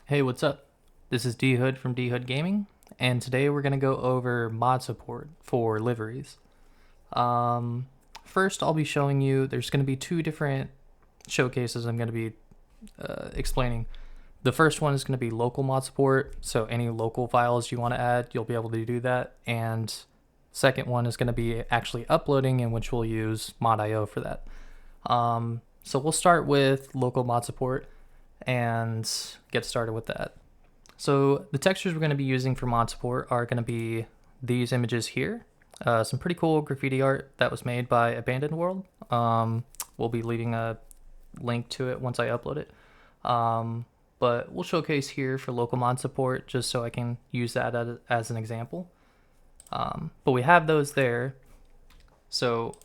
Hey, what's up? This is D Hood from D Hood Gaming, and today we're going to go over mod support for liveries. First, I'll be showing you, there's going to be two different showcases I'm going to be explaining. The first one is going to be local mod support, so any local files you want to add, you'll be able to do that. And second one is going to be actually uploading, in which we'll use mod.io for that. So we'll start with local mod support and get started with that. So the textures we're going to be using for mod support are going to be these images here. Some pretty cool graffiti art that was made by Abandoned World. We'll be leaving a link to it once I upload it. But we'll showcase here for local mod support just so I can use that as an example. But we have those there. So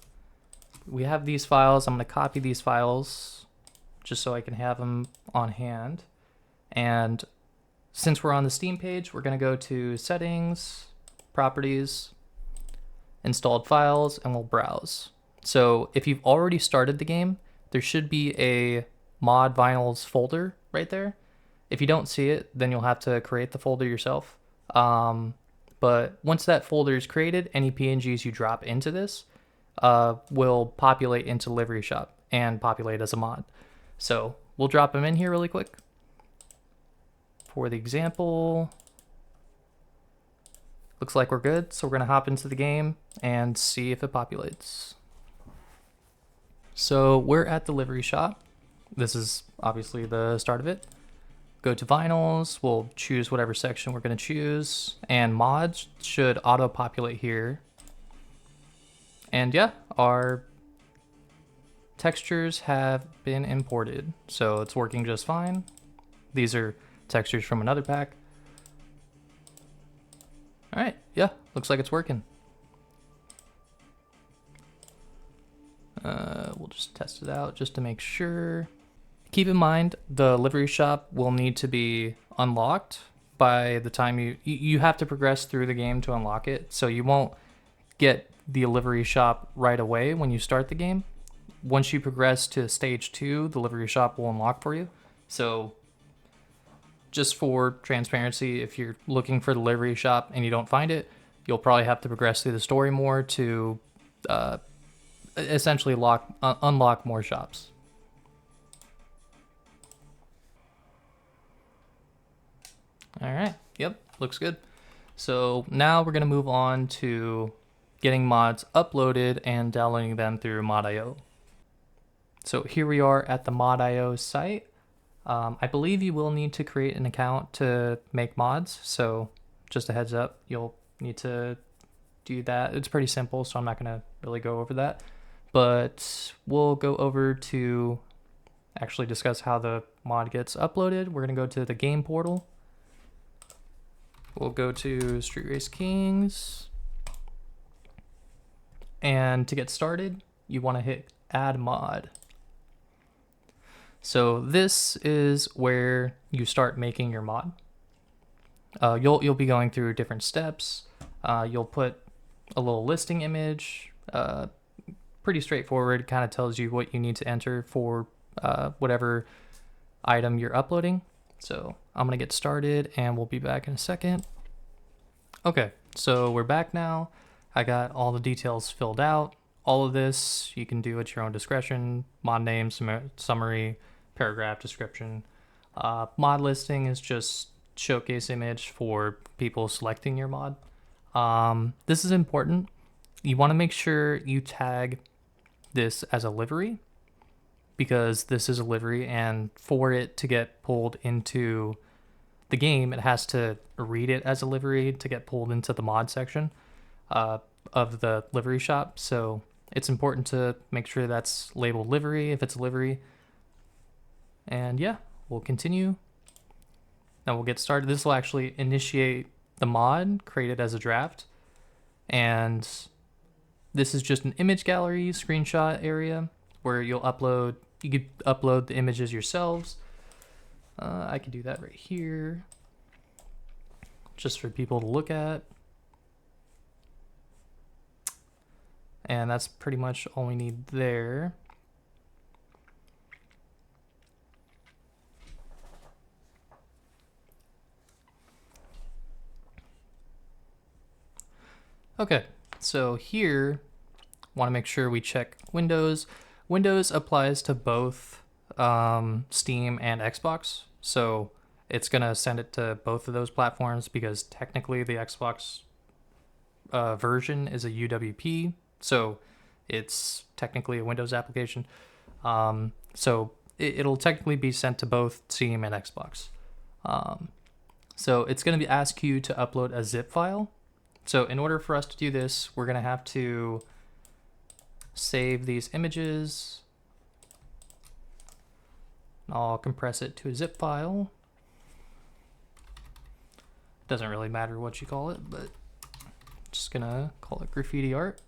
we have these files. I'm going to copy these files just so I can have them on hand. And since we're on the Steam page, we're going to go to Settings, Properties, Installed Files, and we'll browse. So if you've already started the game, there should be a Mod Vinyls folder right there. If you don't see it, then you'll have to create the folder yourself. But once that folder is created, any PNGs you drop into this will populate into Livery Shop and populate as a mod. So we'll drop them in here really quick. For the example, looks like we're good. So we're going to hop into the game and see if it populates. So we're at the Livery Shop. This is obviously the start of it. Go to vinyls, we'll choose whatever section we're going to choose, and mods should auto-populate here. And yeah, our textures have been imported, so it's working just fine. These are textures from another pack. All right, yeah, looks like it's working. We'll just test it out just to make sure. Keep in mind, the livery shop will need to be unlocked by the time you have to progress through the game to unlock it. So you won't get the livery shop right away when you start the game. Once you progress to stage 2, the livery shop will unlock for you. So just for transparency, if you're looking for the livery shop and you don't find it, you'll probably have to progress through the story more to essentially unlock more shops. All right, yep, looks good. So now we're going to move on to getting mods uploaded and downloading them through mod.io. So here we are at the mod.io site. I believe you will need to create an account to make mods. So just a heads up, you'll need to do that. It's pretty simple, so I'm not going to really go over that. But we'll go over to actually discuss how the mod gets uploaded. We're going to go to the game portal. We'll go to Street Race Kings. And to get started, you want to hit Add Mod. So this is where you start making your mod. You'll be going through different steps. You'll put a little listing image. Pretty straightforward. Kind of tells you what you need to enter for whatever item you're uploading. So I'm going to get started and we'll be back in a second. Okay, so we're back now. I got all the details filled out. All of this you can do at your own discretion. Mod name, summary, paragraph, description. Mod listing is just showcase image for people selecting your mod. This is important. You want to make sure you tag this as a livery, because this is a livery, and for it to get pulled into the game, it has to read it as a livery to get pulled into the mod section of the livery shop. So it's important to make sure that's labeled livery if it's a livery. And yeah, we'll continue. Now we'll get started. This will actually initiate the mod, create it as a draft. And this is just an image gallery screenshot area where you could upload the images yourselves. I could do that right here. just for people to look at. And that's pretty much all we need there. Okay, so here, want to make sure we check Windows. Windows applies to both Steam and Xbox, so it's gonna send it to both of those platforms because technically the Xbox version is a UWP, so it's technically a Windows application. So it'll technically be sent to both Steam and Xbox. So it's going to be ask you to upload a zip file. So in order for us to do this, we're going to have to save these images. I'll compress it to a zip file. Doesn't really matter what you call it, but just gonna call it graffiti art.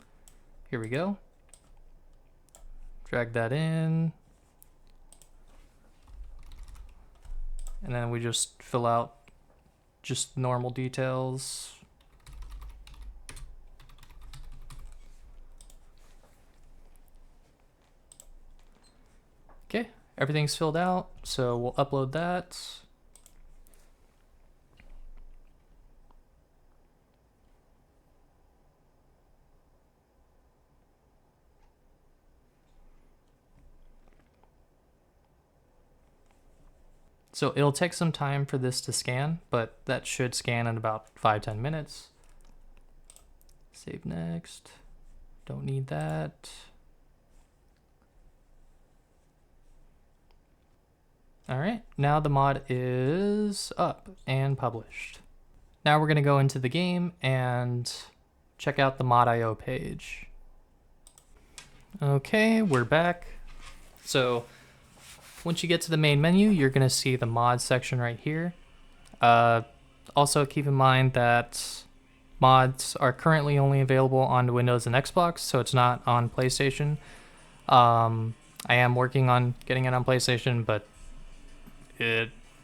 Here we go. Drag that in. And then we just fill out just normal details. Okay, everything's filled out, so we'll upload that. So it'll take some time for this to scan, but that should scan in about 5-10 minutes. Save next. Don't need that. All right, now the mod is up and published. Now we're gonna go into the game and check out the mod.io page. Okay, we're back. So once you get to the main menu, you're gonna see the mod section right here. Also keep in mind that mods are currently only available on Windows and Xbox, so it's not on PlayStation. I am working on getting it on PlayStation, but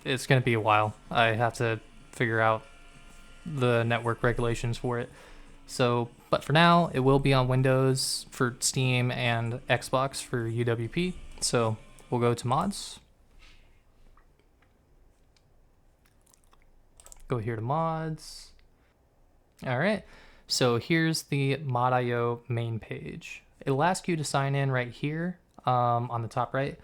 it's gonna be a while. I have to figure out the network regulations for it. So, but for now, it will be on Windows for Steam and Xbox for UWP. So we'll go to mods. Go here to mods. All right, so here's the mod.io main page. It'll ask you to sign in right here on the top right.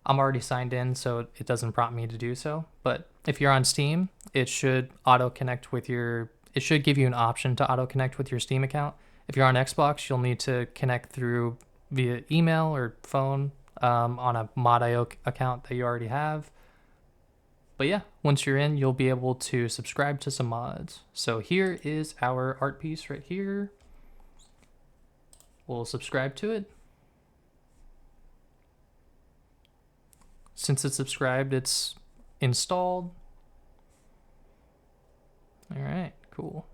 I'm already signed in, so it doesn't prompt me to do so. But if you're on Steam, it should auto connect with your, it should give you an option to auto connect with your Steam account. If you're on Xbox, you'll need to connect through via email or phone on a mod.io account that you already have. But yeah, once you're in, you'll be able to subscribe to some mods. So here is our art piece right here. We'll subscribe to it. Since it's subscribed, it's installed. All right, cool.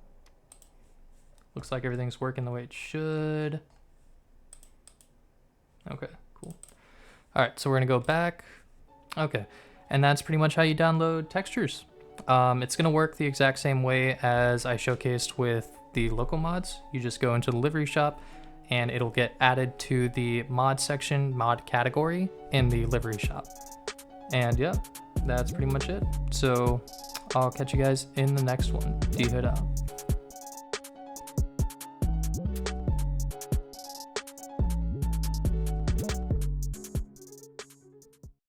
Looks like everything's working the way it should. Okay, cool. All right, so we're gonna go back. Okay, and that's pretty much how you download textures. It's gonna work the exact same way as I showcased with the local mods. You just go into the livery shop and it'll get added to the mod section, mod category in the livery shop. And yeah, that's pretty much it. So I'll catch you guys in the next one. D-Hood out.